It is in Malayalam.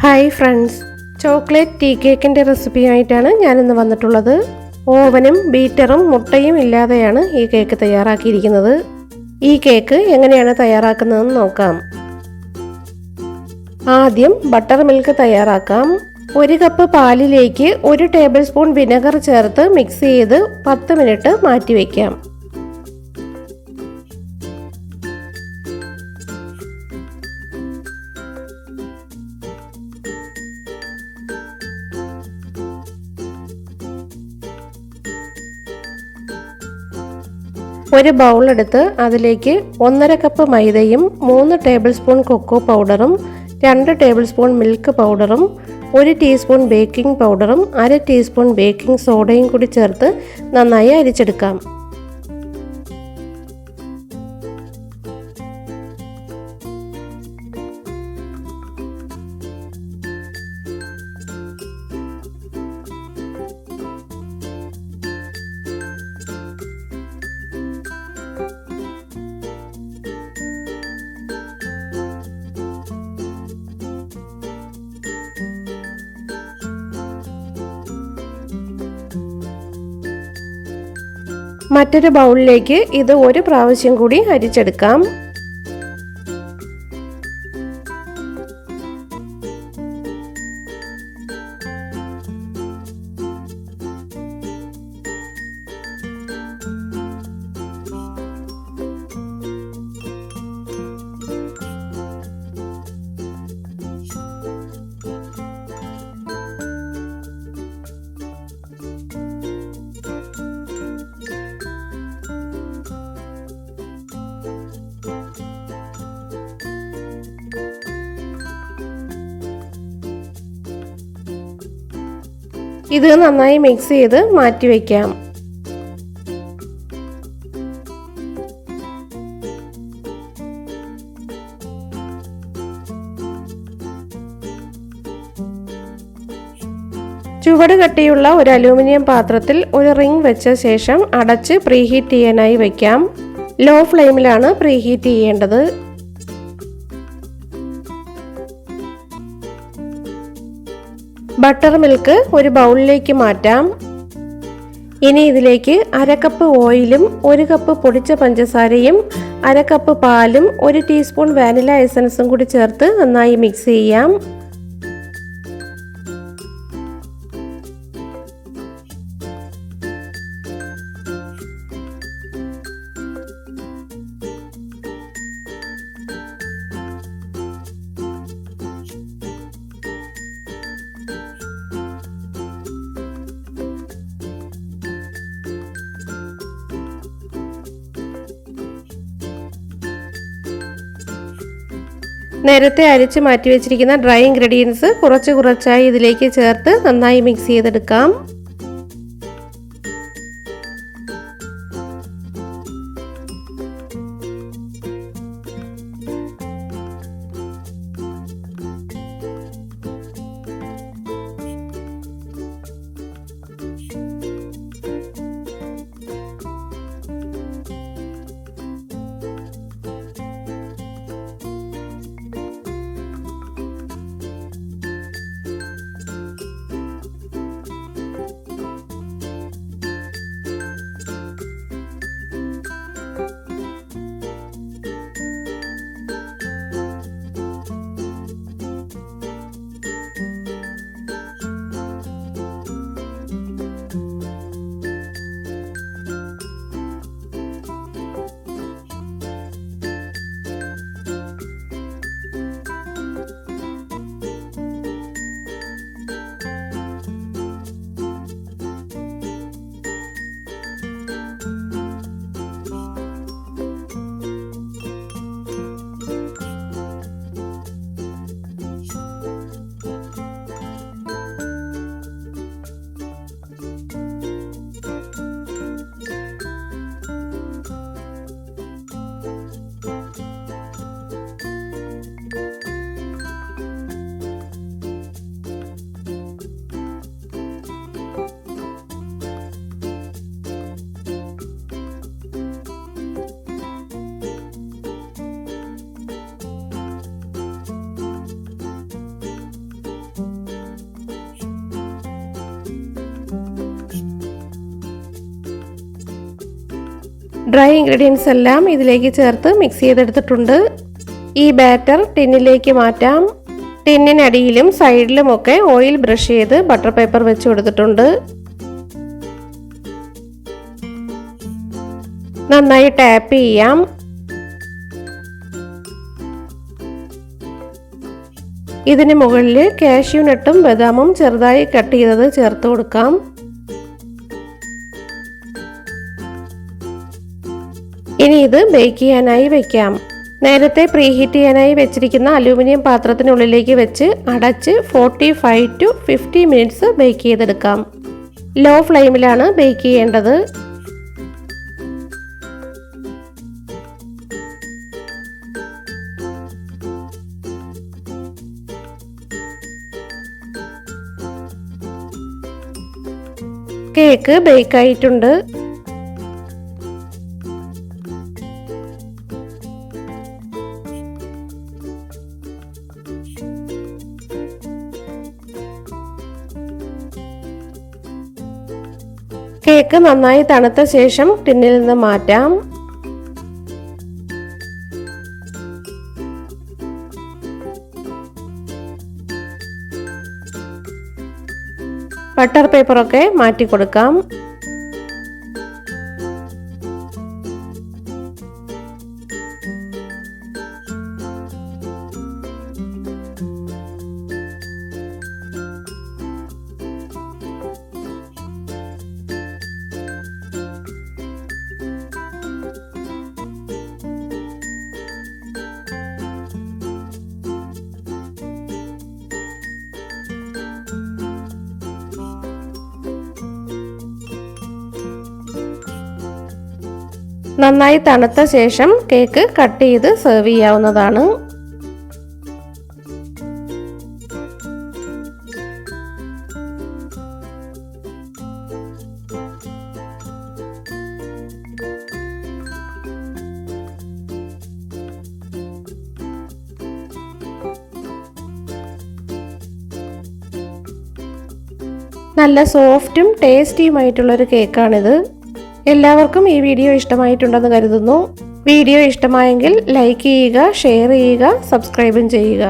ഹായ് ഫ്രണ്ട്സ്, ചോക്ലേറ്റ് ടീ കേക്കിൻ്റെ റെസിപ്പിയായിട്ടാണ് ഞാനിന്ന് വന്നിട്ടുള്ളത്. ഓവനും ബീറ്ററും മുട്ടയും ഇല്ലാതെയാണ് ഈ കേക്ക് തയ്യാറാക്കിയിരിക്കുന്നത്. ഈ കേക്ക് എങ്ങനെയാണ് തയ്യാറാക്കുന്നതെന്ന് നോക്കാം. ആദ്യം ബട്ടർ മിൽക്ക് തയ്യാറാക്കാം. 1 കപ്പ് പാലിലേക്ക് 1 ടേബിൾ സ്പൂൺ വിനെഗർ ചേർത്ത് മിക്സ് ചെയ്ത് 10 മിനിറ്റ് മാറ്റി വയ്ക്കാം. ഒരു ബൗൾ എടുത്ത് അതിലേക്ക് 1.5 കപ്പ് മൈദയും 3 ടേബിൾ സ്പൂൺ കൊക്കോ പൗഡറും 2 ടേബിൾ സ്പൂൺ മിൽക്ക് പൗഡറും 1 ടീസ്പൂൺ ബേക്കിംഗ് പൗഡറും 1/2 ടീസ്പൂൺ ബേക്കിംഗ് സോഡയും കൂടി ചേർത്ത് നന്നായി അരിച്ചെടുക്കാം. മറ്റൊരു ബൗളിലേക്ക് ഇത് ഒരു പ്രാവശ്യം കൂടി അരിച്ചെടുക്കാം. ഇത് നന്നായി മിക്സ് ചെയ്ത് മാറ്റി വയ്ക്കാം. ചുവട് കട്ടിയുള്ള ഒരു അലൂമിനിയം പാത്രത്തിൽ ഒരു റിംഗ് വെച്ച ശേഷം അടച്ച് പ്രീഹീറ്റ് ചെയ്യാനായി വയ്ക്കാം. ലോ ഫ്ലെയിമിലാണ് പ്രീഹീറ്റ് ചെയ്യേണ്ടത്. ബട്ടർ മിൽക്ക് ഒരു ബൗളിലേക്ക് മാറ്റാം. ഇനി ഇതിലേക്ക് 1/2 കപ്പ് ഓയിലും 1 കപ്പ് പൊടിച്ച പഞ്ചസാരയും 1/2 കപ്പ് പാലും 1 ടീസ്പൂൺ വാനില എസൻസും കൂടി ചേർത്ത് നന്നായി മിക്സ് ചെയ്യാം. നേരത്തെ അരിച്ച് മാറ്റി വെച്ചിരിക്കുന്ന ഡ്രൈ ഇൻഗ്രീഡിയൻസ് കുറച്ചായി ഇതിലേക്ക് ചേർത്ത് നന്നായി മിക്സ് ചെയ്തെടുക്കാം. ഡ്രൈ ഇൻഗ്രീഡിയൻസ് എല്ലാം ഇതിലേക്ക് ചേർത്ത് മിക്സ് ചെയ്തെടുത്തിട്ടുണ്ട്. ഈ ബാറ്റർ ടിന്നിലേക്ക് മാറ്റാം. ടിന്നിനടിയിലും സൈഡിലുമൊക്കെ ഓയിൽ ബ്രഷ് ചെയ്ത് ബട്ടർ പേപ്പർ വെച്ച് കൊടുത്തിട്ടുണ്ട്. നന്നായി ടാപ്പ് ചെയ്യാം. ഇതിന് മുകളിൽ കാഷ്യൂ നട്ടും ബദാമും ചെറുതായി കട്ട് ചെയ്തത് ചേർത്ത് കൊടുക്കാം. ഇനി ഇത് ബേക്ക് ചെയ്യാനായി വെക്കാം. നേരത്തെ പ്രീഹീറ്റ് ചെയ്യാനായി വെച്ചിരിക്കുന്ന അലൂമിനിയം പാത്രത്തിനുള്ളിലേക്ക് വെച്ച് അടച്ച് 45 to 50 മിനിറ്റ്സ് ബേക്ക് ചെയ്തെടുക്കാം. ലോ ഫ്ലെയിമിലാണ് ബേക്ക് ചെയ്യേണ്ടത്. കേക്ക് ബേക്ക് ആയിട്ടുണ്ട്. കേക്ക് നന്നായി തണുത്ത ശേഷം ടിന്നിൽ നിന്ന് മാറ്റാം. ബട്ടർ പേപ്പറൊക്കെ മാറ്റി കൊടുക്കാം. നന്നായി തണുത്ത ശേഷം കേക്ക് കട്ട് ചെയ്ത് സെർവ് ചെയ്യാവുന്നതാണ്. നല്ല സോഫ്റ്റും ടേസ്റ്റിയുമായിട്ടുള്ളൊരു കേക്കാണിത്. എല്ലാവർക്കും ഈ വീഡിയോ ഇഷ്ടമായിട്ടുണ്ടെന്ന് കരുതുന്നു. വീഡിയോ ഇഷ്ടമായെങ്കിൽ ലൈക്ക് ചെയ്യുക, ഷെയർ ചെയ്യുക, സബ്സ്ക്രൈബും ചെയ്യുക.